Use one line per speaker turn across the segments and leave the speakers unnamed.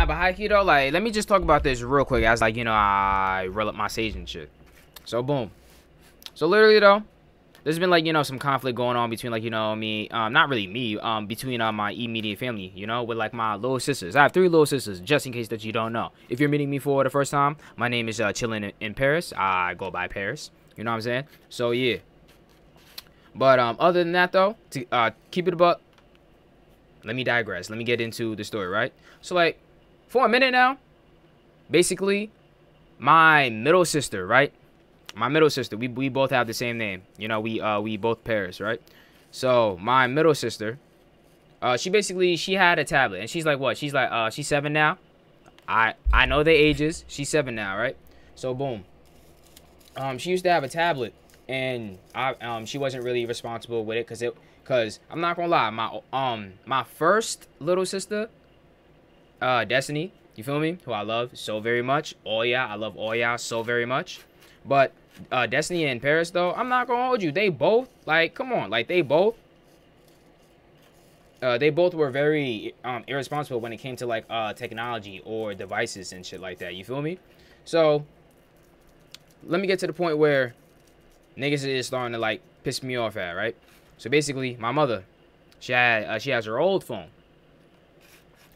but high key though, like, let me just talk about this real quick as, like, you know, I roll up my sage and shit. So, boom. So, literally, though, there's been, like, you know, some conflict going on between, like, you know, me, not really me, between, my immediate family, you know, with, like, my little sisters. I have 3 little sisters, just in case that you don't know. If you're meeting me for the first time, my name is, Chillin' in Paris. I go by Paris. You know what I'm saying? So, yeah. But, other than that, though, to, keep it a buck, let me digress. Let me get into the story, right? So, like, for a minute now, basically, my middle sister, right? My middle sister, we both have the same name. You know, we both Paris, right? So, my middle sister, she had a tablet. And she's like, what? She's like, she's 7 now. I know their ages. She's 7 now, right? So, boom. She used to have a tablet. And she wasn't really responsible with it. Because I'm not gonna lie. My first little sister, Destiny, you feel me? Who I love so very much. Oya, I love Oya so very much. But Destiny and Paris, though, I'm not gonna hold you. They both, like, come on, like, they both were very irresponsible when it came to, like, technology or devices and shit like that. You feel me? So let me get to the point where niggas is starting to, like, piss me off at, right? So basically, my mother, she has her old phone.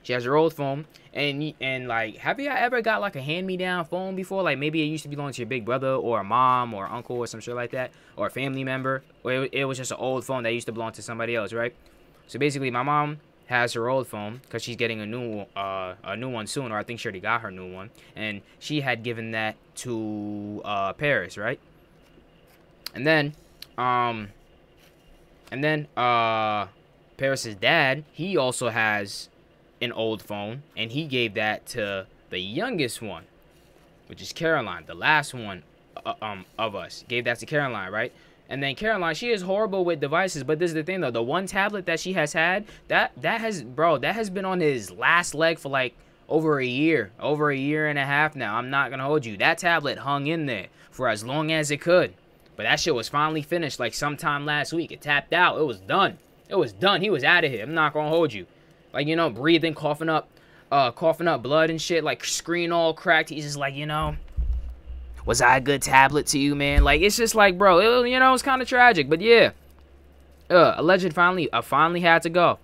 She has her old phone, and like, have you ever got, like, a hand-me-down phone before? Like, maybe it used to belong to your big brother or a mom or uncle or some shit like that, or a family member, or it was just an old phone that used to belong to somebody else, right? So basically, my mom has her old phone because she's getting a new one soon, or I think she already got her new one, and she had given that to Paris, right? And then Paris's dad, he also has an old phone, and he gave that to the youngest one, which is Caroline, the last one of us. Gave that to Caroline, right? And then Caroline, she is horrible with devices, but this is the thing though, the one tablet that she has had, that has been on his last leg for like over a year and a half now. I'm not gonna hold you. That tablet hung in there for as long as it could, but that shit was finally finished like sometime last week. It tapped out. It was done. He was out of here. I'm not gonna hold you. Like, you know, breathing, coughing up blood and shit, like, screen all cracked. He's just like, you know, was I a good tablet to you, man? Like, it's just like, bro, you know, it's kind of tragic. But yeah, alleged finally had to go.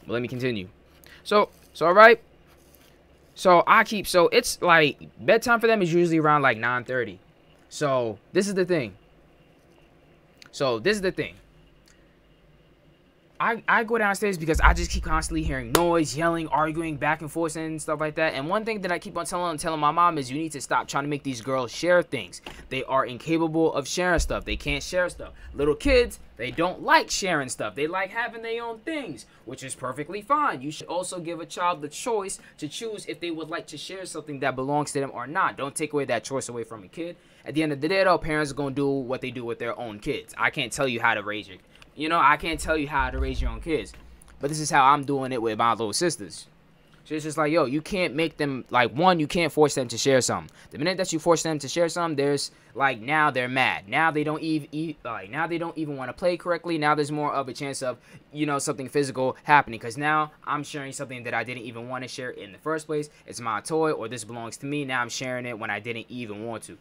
But let me continue. So all right. So it's like bedtime for them is usually around like 9:30. So this is the thing. I go downstairs because I just keep constantly hearing noise, yelling, arguing, back and forth, and stuff like that. And one thing that I keep on telling my mom is you need to stop trying to make these girls share things. They are incapable of sharing stuff. They can't share stuff. Little kids, they don't like sharing stuff. They like having their own things, which is perfectly fine. You should also give a child the choice to choose if they would like to share something that belongs to them or not. Don't take away that choice away from a kid. At the end of the day, though, parents are going to do what they do with their own kids. I can't tell you how to raise your I can't tell you how to raise your own kids. But this is how I'm doing it with my little sisters. So it's just like, yo, you can't make them, like, one, you can't force them to share something. The minute that you force them to share something, there's, like, now they're mad. Now they don't even want to play correctly. Now there's more of a chance of, you know, something physical happening. Because now I'm sharing something that I didn't even want to share in the first place. It's my toy, or this belongs to me. Now I'm sharing it when I didn't even want to.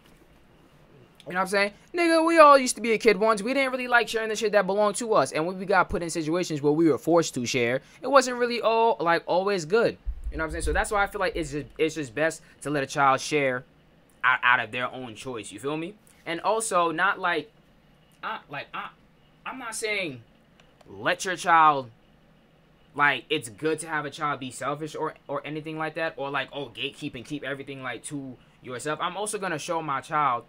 You know what I'm saying? Nigga, we all used to be a kid once. We didn't really like sharing the shit that belonged to us. And when we got put in situations where we were forced to share, it wasn't really always good. You know what I'm saying? So that's why I feel like it's just best to let a child share out of their own choice. You feel me? And also, not I'm not saying let your child, like, it's good to have a child be selfish or anything like that. Or like, oh, gatekeep and keep everything like to yourself. I'm also going to show my child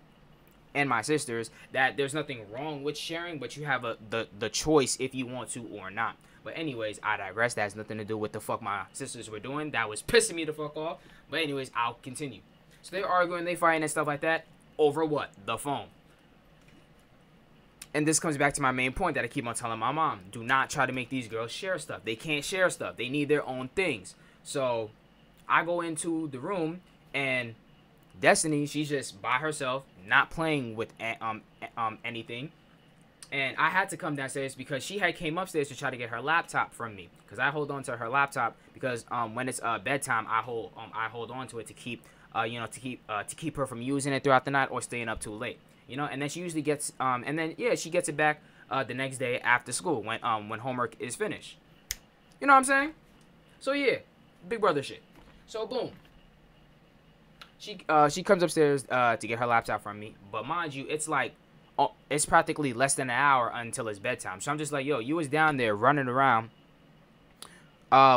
and my sisters that there's nothing wrong with sharing, but you have the choice if you want to or not. But anyways, I digress. That has nothing to do with the fuck my sisters were doing. That was pissing me the fuck off. But anyways, I'll continue. So they're arguing, they fighting and stuff like that over what? The phone. And this comes back to my main point that I keep on telling my mom. Do not try to make these girls share stuff. They can't share stuff. They need their own things. So I go into the room and Destiny, she's just by herself, not playing with anything. And I had to come downstairs because she had came upstairs to try to get her laptop from me. Because I hold on to her laptop because when it's bedtime, I hold on to it to keep to keep her from using it throughout the night or staying up too late. And then she usually gets she gets it back the next day after school when homework is finished. You know what I'm saying? So yeah, big brother shit. So boom. She comes upstairs to get her laptop from me, but mind you, it's practically less than an hour until it's bedtime. So I'm just like, yo, you was down there running around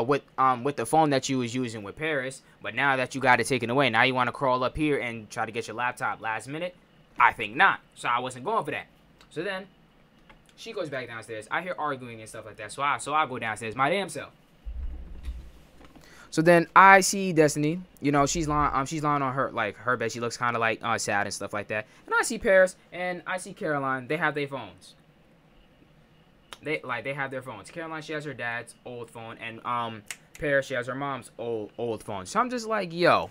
with the phone that you was using with Paris, but now that you got it taken away, now you want to crawl up here and try to get your laptop last minute? I think not. So I wasn't going for that. So then she goes back downstairs. I hear arguing and stuff like that. So I go downstairs my damn self. So then I see Destiny, she's lying on her bed. She looks kind of like sad and stuff like that. And I see Paris and I see Caroline. They have their phones. They have their phones. Caroline, she has her dad's old phone, and Paris, she has her mom's old phone. So I'm just like, yo,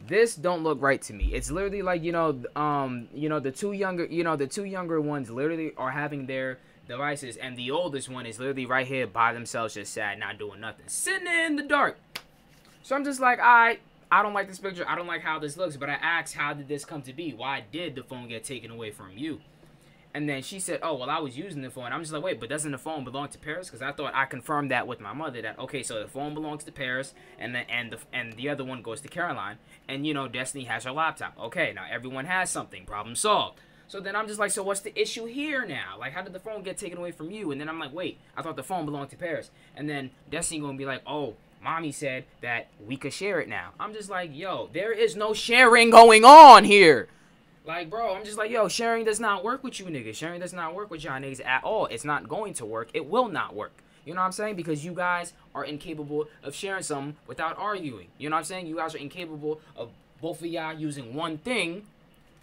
this don't look right to me. It's literally like the two younger ones literally are having their devices, and the oldest one is literally right here by themselves, just sad, not doing nothing, sitting in the dark. So I'm just like, I don't like this picture. I don't like how this looks. But I asked, how did this come to be? Why did the phone get taken away from you? And then she said, oh, well, I was using the phone. I'm just like, wait, but doesn't the phone belong to Paris? Because I thought I confirmed that with my mother, that, okay, so the phone belongs to Paris, and the other one goes to Caroline. And, Destiny has her laptop. Okay, now everyone has something. Problem solved. So then I'm just like, so what's the issue here now? Like, how did the phone get taken away from you? And then I'm like, wait, I thought the phone belonged to Paris. And then Destiny gonna be like, oh, mommy said that we could share it now. I'm just like, yo, there is no sharing going on here. Like, bro, I'm just like, yo, sharing does not work with you niggas. Sharing does not work with y'all niggas at all. It's not going to work. It will not work. You know what I'm saying? Because you guys are incapable of sharing something without arguing. You know what I'm saying? You guys are incapable of both of y'all using one thing,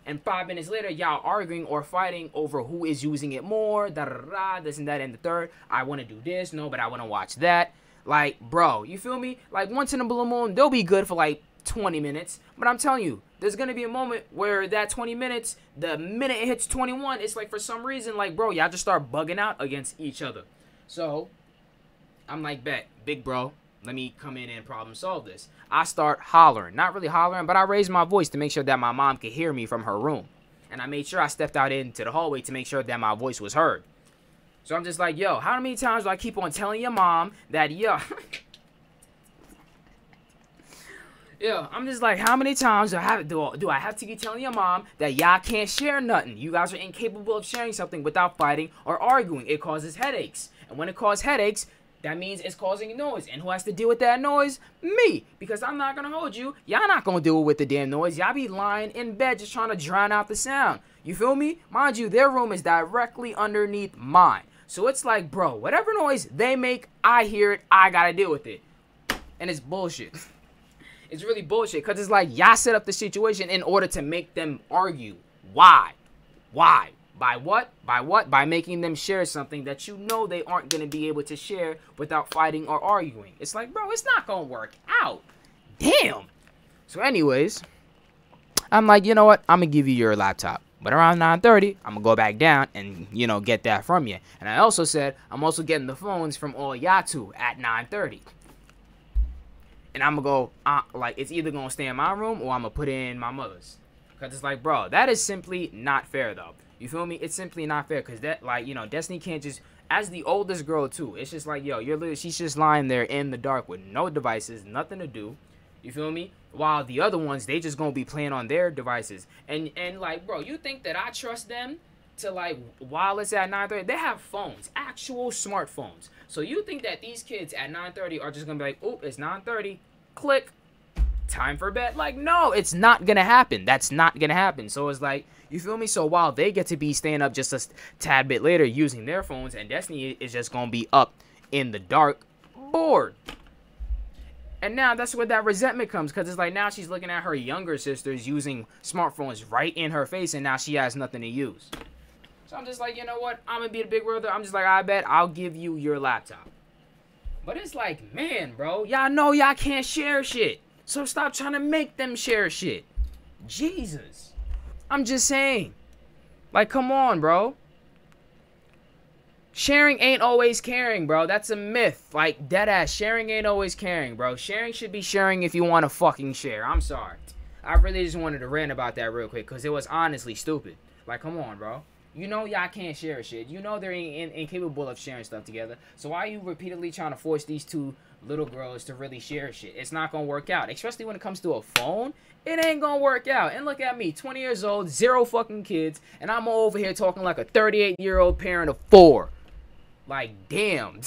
and 5 minutes later, y'all arguing or fighting over who is using it more, da-da-da-da, this and that and the third. I want to do this, no, but I want to watch that. Like, bro, you feel me? Like, once in a blue moon, they'll be good for, like, 20 minutes. But I'm telling you, there's going to be a moment where that 20 minutes, the minute it hits 21, it's like, for some reason, like, bro, y'all just start bugging out against each other. So, I'm like, bet, big bro, let me come in and problem solve this. I start hollering. Not really hollering, but I raised my voice to make sure that my mom could hear me from her room. And I made sure I stepped out into the hallway to make sure that my voice was heard. So I'm just like, yo, how many times do I keep on telling your mom that, yo... Yo, I'm just like, how many times do I have to keep telling your mom that y'all can't share nothing? You guys are incapable of sharing something without fighting or arguing. It causes headaches. And when it causes headaches, that means it's causing noise. And who has to deal with that noise? Me. Because I'm not going to hold you. Y'all not going to deal with the damn noise. Y'all be lying in bed just trying to drown out the sound. You feel me? Mind you, their room is directly underneath mine. So it's like, bro, whatever noise they make, I hear it. I got to deal with it. And it's bullshit. It's really bullshit. Because it's like, y'all set up the situation in order to make them argue. Why? Why? By what? By what? By making them share something that you know they aren't going to be able to share without fighting or arguing. It's like, bro, it's not going to work out. Damn. So anyways, I'm like, you know what? I'm going to give you your laptop. But around 9:30, I'm going to go back down and, get that from you. And I also said, I'm also getting the phones from all y'all two at 9:30. And I'm going to go, it's either going to stay in my room or I'm going to put it in my mother's. Because it's like, bro, that is simply not fair, though. You feel me? It's simply not fair. Because that, Destiny can't just, as the oldest girl, too, it's just like, yo, she's just lying there in the dark with no devices, nothing to do. You feel me? While the other ones, they just going to be playing on their devices. And bro, you think that I trust them to, while it's at 9:30, they have phones, actual smartphones. So you think that these kids at 9:30 are just going to be like, oh, it's 9:30, click, time for bed? Like, no, it's not going to happen. That's not going to happen. So it's like, you feel me? So while they get to be staying up just a tad bit later using their phones, and Destiny is just going to be up in the dark, bored. And now that's where that resentment comes, because it's like now she's looking at her younger sisters using smartphones right in her face, and now she has nothing to use. So I'm just like, you know what? I'm going to be the big brother. I'm just like, I bet I'll give you your laptop. But it's like, man, bro, y'all know y'all can't share shit. So stop trying to make them share shit. Jesus. I'm just saying. Like, come on, bro. Sharing ain't always caring, bro. That's a myth. Like, deadass, sharing ain't always caring, bro. Sharing should be sharing if you want to fucking share. I'm sorry. I really just wanted to rant about that real quick because it was honestly stupid. Like, come on, bro. You know y'all can't share shit. You know they're incapable of sharing stuff together. So why are you repeatedly trying to force these two little girls to really share shit? It's not going to work out. Especially when it comes to a phone. It ain't going to work out. And look at me, 20 years old, 0 fucking kids. And I'm over here talking like a 38-year-old parent of 4. Like, damn.